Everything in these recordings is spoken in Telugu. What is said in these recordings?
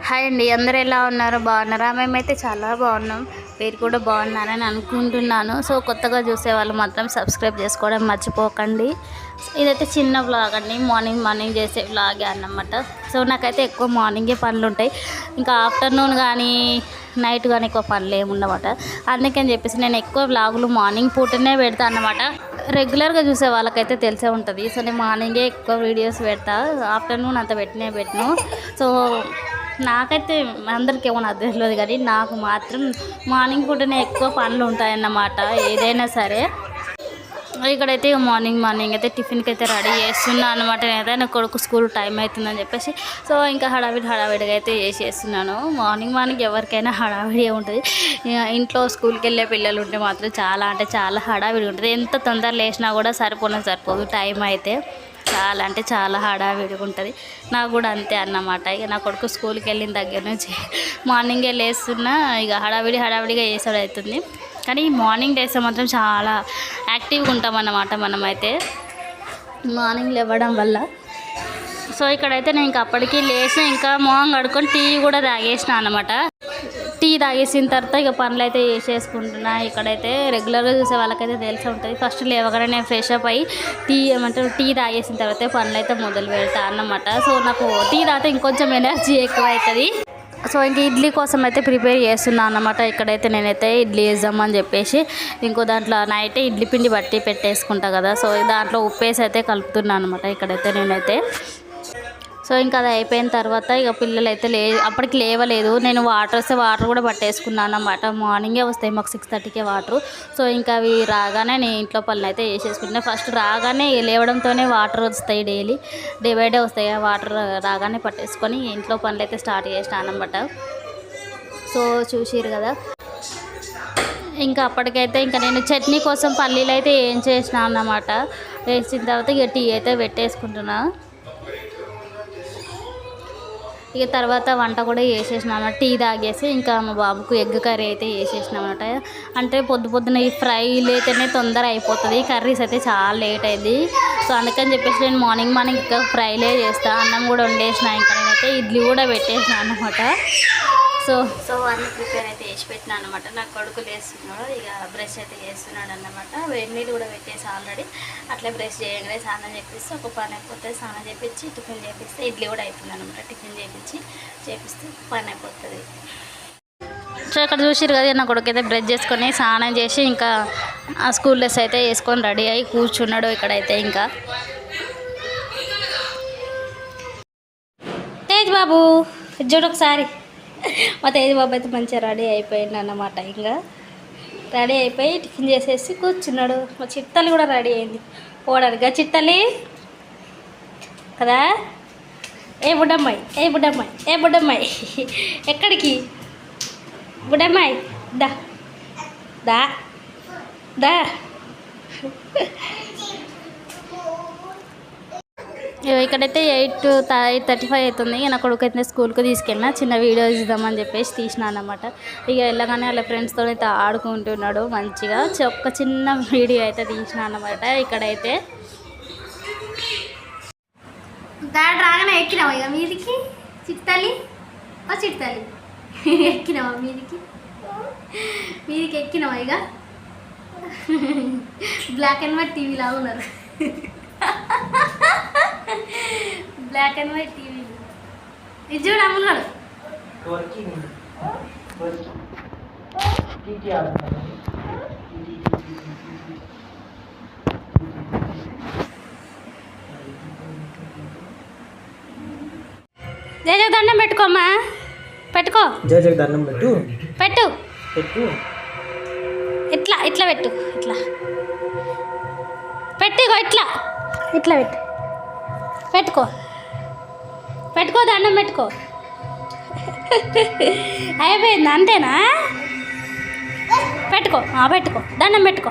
హాయ్ అండి, అందరూ ఎలా ఉన్నారు? బాగున్నారా? మేమైతే చాలా బాగున్నాం. మీరు కూడా బాగున్నారని అనుకుంటున్నాను. సో కొత్తగా చూసే వాళ్ళు మాత్రం సబ్స్క్రైబ్ చేసుకోవడం మర్చిపోకండి. ఇదైతే చిన్న వ్లాగ్ అండి, మార్నింగ్ చేసే వ్లాగే అన్నమాట. సో నాకైతే ఎక్కువ మార్నింగే పనులు ఉంటాయి, ఇంకా ఆఫ్టర్నూన్ కానీ నైట్ కానీ ఎక్కువ పనులు ఏముండమాట. అందుకని చెప్పేసి నేను ఎక్కువ వ్లాగులు మార్నింగ్ పూటనే పెడతాను అన్నమాట. రెగ్యులర్గా చూసే వాళ్ళకైతే తెలిసే ఉంటుంది. సో నేను మార్నింగే ఎక్కువ వీడియోస్ పెడతా, ఆఫ్టర్నూన్ అంత పెట్టను. సో నాకైతే అందరికీ ఏమో నాకు తెలియదు, కానీ నాకు మాత్రం మార్నింగ్ పూటనే ఎక్కువ పనులు ఉంటాయన్నమాట ఏదైనా సరే. ఇక్కడైతే మార్నింగ్ అయితే టిఫిన్కి అయితే రెడీ చేస్తున్నాను అనమాట. నేనైతే నా కొడుకు స్కూల్ టైం అవుతుందని చెప్పేసి సో ఇంకా హడావిడిగా అయితే చేసేస్తున్నాను. మార్నింగ్ ఎవరికైనా హడావిడి ఉంటుంది. ఇంట్లో స్కూల్కి వెళ్ళే పిల్లలు ఉంటే మాత్రం చాలా హడావిడి ఉంటుంది. ఎంత తొందర లేచినా కూడా సరిపోదు టైం అయితే. చాలా హడావిడిగా ఉంటుంది. నాకు కూడా అంతే అన్నమాట. ఇక నా కొడుకు స్కూల్కి వెళ్ళిన దగ్గర నుంచి మార్నింగే లేస్తున్నా, ఇక హడావిడిగా చేసాడు అవుతుంది. కానీ మార్నింగ్ లేస్తే మాత్రం చాలా యాక్టివ్గా ఉంటాం అన్నమాట మనమైతే మార్నింగ్ లేవడం వల్ల. సో ఇక్కడైతే నేను ఇంకా అప్పటికి లేచి ఇంకా మొహం కడుక్కొని టీ కూడా తాగేసిన అన్నమాట. టీ తాగేసిన తర్వాత ఇక పనులు అయితే చేసేసుకుంటున్నా. ఇక్కడైతే రెగ్యులర్గా చూసే వాళ్ళకైతే తెలిసి ఉంటుంది. ఫస్ట్ లేవగానే నేను ఫ్రెష్ అప్ అయ్యి టీ తాగేసిన తర్వాత పనులు అయితే మొదలు పెడతా అన్నమాట. సో నాకు టీ తాగితే ఇంకొంచెం ఎనర్జీ ఎక్కువ అవుతుంది. సో ఇంక ఇడ్లీ కోసం అయితే ప్రిపేర్ చేస్తున్నాను అన్నమాట. ఇక్కడైతే నేనైతే ఇడ్లీ వేద్దామని చెప్పేసి ఇంకో దాంట్లో నైటే ఇడ్లీ పిండి బట్టి పెట్టేసుకుంటా కదా, సో దాంట్లో ఉప్పేసి అయితే కలుపుతున్నాను అనమాట ఇక్కడైతే నేనైతే. సో ఇంకా అది అయిపోయిన తర్వాత ఇక పిల్లలు అయితే అప్పటికి లేవలేదు. నేను వాటర్ కూడా పట్టేసుకున్నాను అన్నమాట. మార్నింగే వస్తాయి మాకు 6:30కే వాటర్. సో ఇంకా అవి రాగానే నేను ఇంట్లో పనులు అయితే చేసేసుకుంటున్నా. ఫస్ట్ రాగానే లేవడంతోనే వాటర్ వస్తాయి, డే బై డే వస్తాయి. వాటర్ రాగానే పట్టేసుకొని ఇంట్లో పనులు అయితే స్టార్ట్ చేసినాను అన్నమాట. సో చూసిరు కదా. ఇంకా అప్పటికైతే ఇంకా నేను చట్నీ కోసం పల్లీలు అయితే ఏం చేసినా అన్నమాట. వేసిన తర్వాత ఇక టీ అయితే పెట్టేసుకుంటున్నా. ఇక తర్వాత వంట కూడా చేసేసినామన్నమాట. టీ తాగేసి ఇంకా మా బాబుకు ఎగ్ కర్రీ అయితే చేసేసినామన్నమాట. అంటే పొద్దున ఈ ఫ్రైలు అయితేనే తొందర అయిపోతుంది, కర్రీస్ అయితే చాలా లేట్ అయింది. సో అందుకని చెప్పేసి నేను మార్నింగ్ ఇంకా ఫ్రైలే చేస్తాను. అన్నం కూడా వండేసిన, ఇంకా నేనైతే ఇడ్లీ కూడా పెట్టేసిన అన్నమాట. సో అన్నీ ప్రిపేర్ అయితే చేసి పెట్టినా అనమాట. నా కొడుకు లేస్తున్నాడు, ఇక బ్రష్ అయితే చేస్తున్నాడు అన్నమాట. వేడి నీళ్ళు కూడా పెట్టేసి ఆల్రెడీ. అట్లా బ్రష్ చేయగానే స్నానం చేపిస్తే ఒక పని అయిపోతుంది. స్నానం చేపించి టిఫిన్ చేపిస్తే ఇడ్లీ కూడా అవుతుంది అనమాట. టిఫిన్ చేపిస్తే పని అయిపోతుంది. సో ఇక్కడ చూసిరు కదా, నా కొడుకు అయితే బ్రష్ చేసుకొని స్నానం చేసి ఇంకా ఆ స్కూల్ డ్రెస్ అయితే వేసుకొని రెడీ అయ్యి కూర్చున్నాడు ఇక్కడైతే. ఇంకా తేజ్ బాబు చూడు ఒకసారి, మా తేజ్ బాబు అయితే మంచిగా రెడీ అయిపోయింది అన్నమాట. ఇంకా రెడీ అయిపోయి టిఫిన్ చేసేసి కూర్చున్నాడు. మా చిట్టలి కూడా రెడీ అయింది పోవడానికి. చిట్టలి కదా, ఏ బుడ్డమ్మాయి ఎక్కడికి బుడ్డమ్మాయి, దా ఇక్కడైతే 8:35 అవుతుంది. నా కొడుకు అయితే స్కూల్కి తీసుకెళ్ళినా, చిన్న వీడియో ఇద్దామని చెప్పేసి తీసినా అన్నమాట. ఇక వెళ్ళగానే వాళ్ళ ఫ్రెండ్స్తో అయితే ఆడుకుంటున్నాడు మంచిగా. ఒక చిన్న వీడియో అయితే తీసిన అన్నమాట. ఇక్కడైతే డాడ్ రాగానే ఎక్కినావా ఇక మీదికి? చిట్టలి ఎక్కినావా మీదికి ఎక్కినావా? ఇక బ్లాక్ అండ్ వైట్ టీవీలా ఉన్నారు. బ్లాక్ అండ్ వైట్ టీవీ ఇది చూడు అమ్మున్నాడు. జయ దండం పెట్టుకోమ్మా, పెట్టుకో. జయ దండం పెట్టు ఇట్లా పెట్టు, ఇట్లా పెట్టుకో దండం పెట్టుకో. అయిపోయింది అంతేనా? పెట్టుకో దండం పెట్టుకో.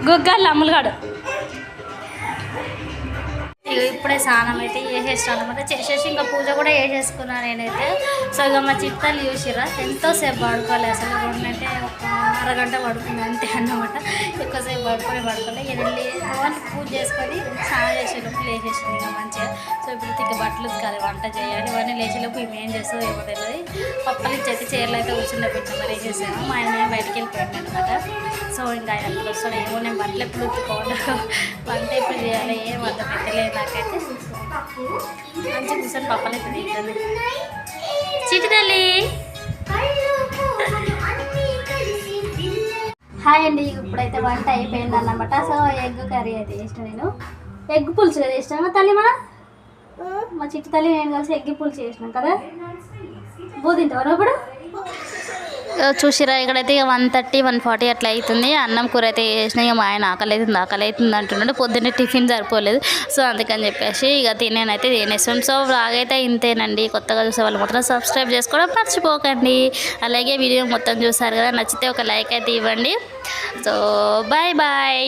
గుగ్గాళ్ళు అమ్ములుగాడు ఇప్పుడే స్నానం అయితే చేసేస్తాను అనమాట. చేసేసి ఇంకా పూజ కూడా చేసేసుకున్నాను నేనైతే. సో ఇక మా చిట్టాలు చూసిరా ఎంతోసేపు పడుకోవాలి అసలు. రెండంటే ఒక అరగంట పడుకుంది అంతే అన్నమాట. ఎక్కువసేపు పడుకోలే. ఇక వెళ్ళి వాళ్ళు పూజ చేసుకొని స్నానం చేసేటప్పుడు లేచేసింది ఇక మంచిగా. సో ఇప్పుడు ఇక బట్టలు ఉతకాలి, వంట చేయాలి. ఇవన్నీ లేచేలోపు మేము ఏం చేస్తాం ఏమో తెలియదు. పక్కన చేతి చీరలు అయితే కూర్చుండే పెట్టాము, లేచేసాము. మా ఆయన బయటికి వెళ్ళిపోయింది అనమాట. సో ఇంకా ఆయన అప్పుడు వస్తాడు ఏమో. నేను బట్టలు ఎప్పుడు ఉతుకోవాలి, వంట ఎప్పుడు చేయాలి ఏం వంట పెట్టలేదు నాకైతే. మంచి కూర్చొని పప్పలు అయితే తింటుంది చిట్టి తల్లి. హాయ్ అండి, ఇప్పుడైతే వంట అయిపోయింది అన్నమాట. సో ఎగ్ కర్రీ అయితే చేసిన నేను. ఎగ్ పులుసు కదా చేసినా తల్లి, మా చిట్టి తల్లి నేను కలిసి ఎగ్ పులుసు చేసినాం కదా. తింటావా ఇప్పుడు? చూసిరా ఇక్కడైతే ఇక 1:30, 1:40 అట్లా అవుతుంది. అన్నం కూర అయితే చేసినా. ఇక మా ఆయన ఆకలి అవుతుంది అంటున్నాడు. పొద్దున్నే టిఫిన్ సరిపోలేదు. సో అందుకని చెప్పేసి ఇక తినేనైతే తినేస్తాం. సో వ్లాగ్ అయితే ఇంతేనండి. కొత్తగా చూసే వాళ్ళు మాత్రం సబ్స్క్రైబ్ చేసుకోవడం మర్చిపోకండి. అలాగే వీడియో మొత్తం చూసారు కదా, నచ్చితే ఒక లైక్ అయితే ఇవ్వండి. So bye bye.